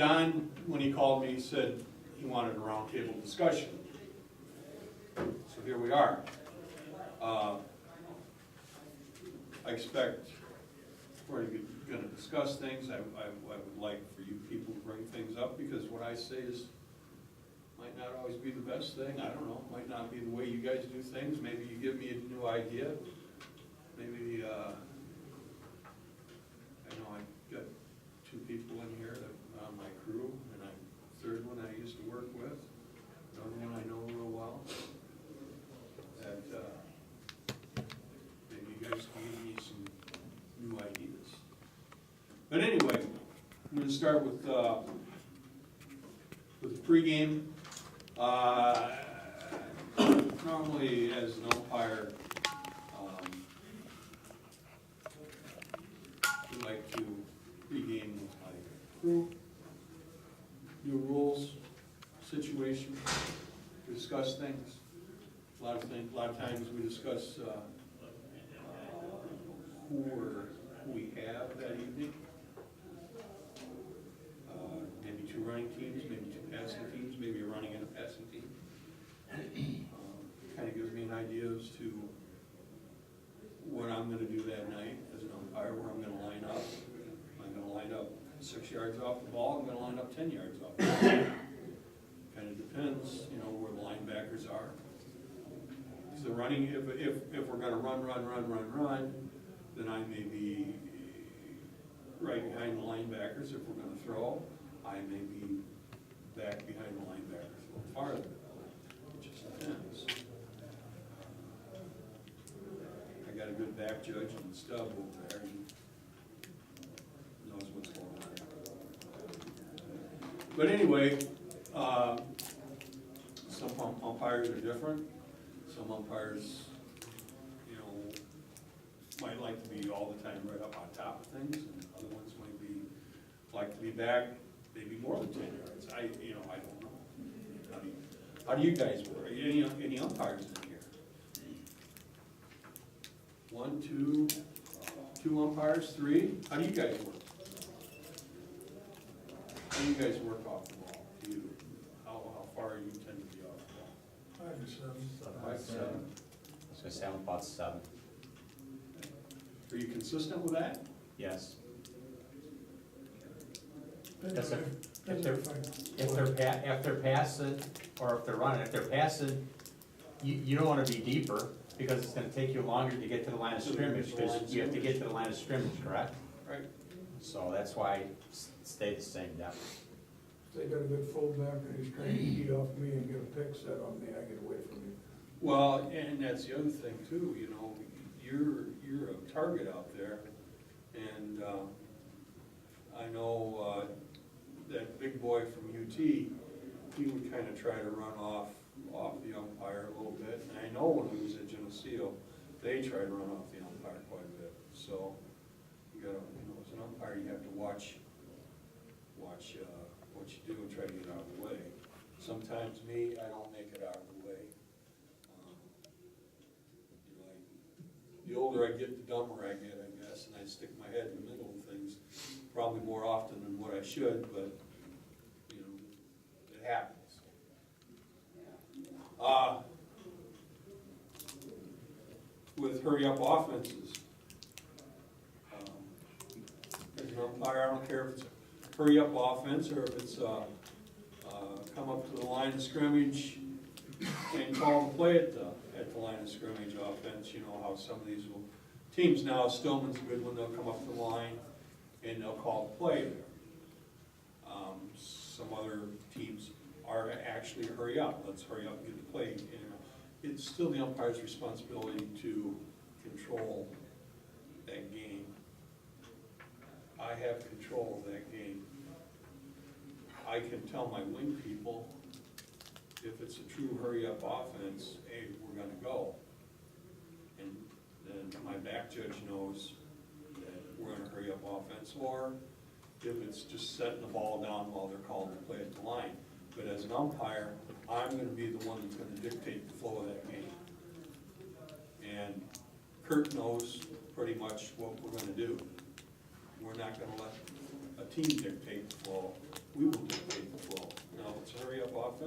Don, when he called me, said he wanted a roundtable discussion. So here we are. I expect we're gonna discuss things. I would like for you people to bring things up, because what I say is, might not always be the best thing. I don't know, might not be the way you guys do things. Maybe you give me a new idea. Maybe, I know I've got two people in here that are on my crew, and a third one I used to work with, another one I know real well. That, maybe you guys can give me some new ideas. But anyway, I'm gonna start with the pregame. Normally, as an umpire, we like to pregame with my crew, new rules, situation, discuss things. A lot of times we discuss who we have that evening. Maybe two running teams, maybe two passing teams, maybe a running and a passing team. Kind of gives me an idea as to what I'm going to do that night as an umpire, where I'm going to line up. I'm going to line up 6 yards off the ball. I'm going to line up 10 yards off the ball. Kind of depends, where the linebackers are. So running, if we're going to run, then I may be right behind the linebackers. If we're going to throw, I may be back behind the linebackers a little farther. It just depends. I got a good back judge and Stubb over there. He knows what's going on. But anyway, some umpires are different. Some umpires, might like to be all the time right up on top of things, and other ones might like to be back maybe more than 10 yards. I don't know. How do you guys work? Any umpires in here? One, two umpires, three. How do you guys work? How do you guys work off the ball? How far you tend to be off the ball? 5 to 7. 5 to 7. I was gonna say I'm about 7. Are you consistent with that? Yes. Depends If they're passing, or if they're running, if they're passing, you don't want to be deeper, because it's going to take you longer to get to the line of scrimmage, because you have to get to the line of scrimmage, correct? Right. So that's why I stay the same depth. They got a good fullback and he's trying to eat off me and get a pick set on me, I get away from you. Well, and that's the other thing too, you're a target out there, and I know that big boy from UT, he would kind of try to run off the umpire a little bit, and I know when he was at Geneseo, they try to run off the umpire quite a bit. So you gotta, as an umpire, you have to watch what you do and try to get out of the way. Sometimes I don't make it out of the way. The older I get, the dumber I get, I guess, and I stick my head in the middle of things probably more often than what I should, but, it happens. With hurry-up offenses, as an umpire, I don't care if it's a hurry-up offense or if it's come up to the line of scrimmage and call the play at the line of scrimmage offense. You know how some of these teams now, Stillman's a good one, they'll come up to the line and they'll call the play there. Some other teams are actually hurry up, let's hurry up and get the play. It's still the umpire's responsibility to control that game. I have control of that game. I can tell my wing people, if it's a true hurry-up offense, hey, we're gonna go. And then my back judge knows that we're gonna hurry up offense, or if it's just setting the ball down while they're calling the play at the line. But as an umpire, I'm gonna be the one that's gonna dictate the flow of that game. And Kurt knows pretty much what we're gonna do. We're not gonna let a team dictate the flow. We will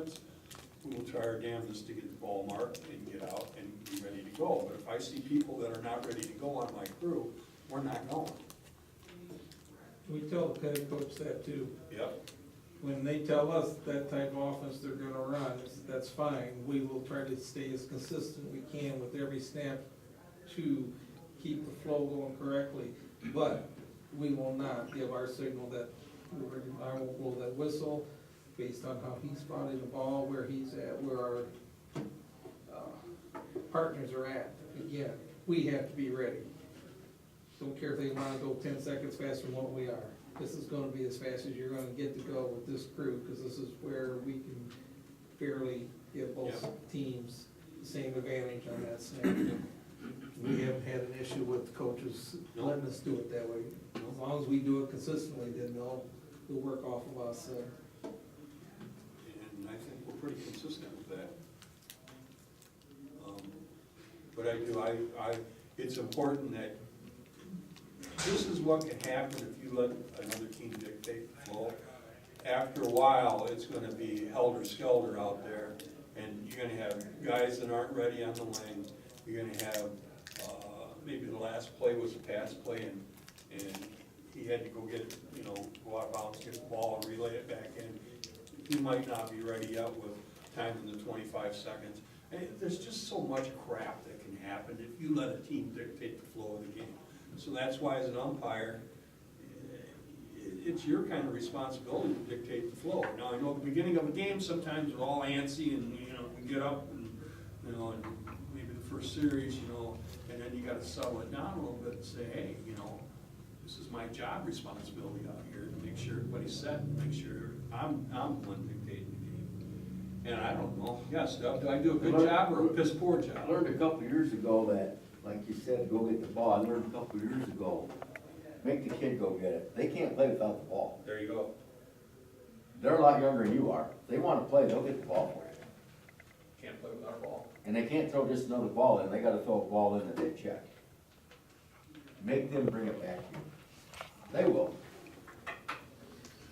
offense, we will try our damnedest to get the ball marked and get out and be ready to go. But if I see people that are not ready to go on my crew, we're not going. We tell the head coach that too. Yep. When they tell us that type of offense they're gonna run, that's fine. We will try to stay as consistent we can with every snap to keep the flow going correctly. But we will not give our signal that I will blow that whistle based on how he's spotting the ball, where he's at, where our partners are at. Again, we have to be ready. Don't care if they wanna go 10 seconds faster than what we are. This is gonna be as fast as you're gonna get to go with this crew, because this is where we can fairly give both Yeah. teams the same advantage on that snap. We haven't had an issue with coaches No. letting us do it that way. As long as we do it consistently, then they'll work off of us. And I think we're pretty consistent with that. But it's important that this is what can happen if you let another team dictate the flow. After a while, it's gonna be helter-skelter out there, and you're gonna have guys that aren't ready on the lane. You're gonna have, maybe the last play was a pass play, and he had to go get, go out of bounds, get the ball, and relay it back in. He might not be ready yet with time in the 25 seconds. And there's just so much crap that can happen if you let a team dictate the flow of the game. So that's why, as an umpire, it's your kind of responsibility to dictate the flow. Now, I know at the beginning of a game, sometimes we're all antsy and, we get up and, and maybe the first series, and then you gotta settle it down a little bit and say, hey, this is my job responsibility out here to make sure everybody's set, and make sure I'm the one dictating the game. And I don't know, yes, do I do a good job or a piss poor I job? learned a couple of years ago that, like you said, go get the ball. I learned a couple of years ago, make the kid go get it. They can't play without the ball. There you go. They're a lot younger than you are. If they wanna play, they'll get the ball for you. Can't play without a ball. And they can't throw just another ball in. They gotta throw a ball in that they check. Make them bring it back to you. They will.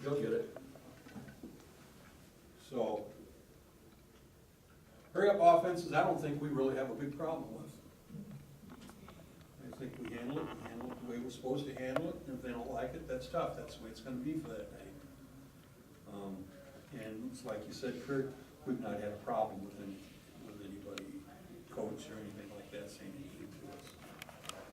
You'll get it. So, hurry-up offenses, I don't think we really have a big problem with. I think we handle it the way we're supposed to handle it, and if they don't like it, that's tough, that's the way it's gonna be for that night. And it's like you said, Kurt, we've not had a problem with anybody, coach or anything like that, saying,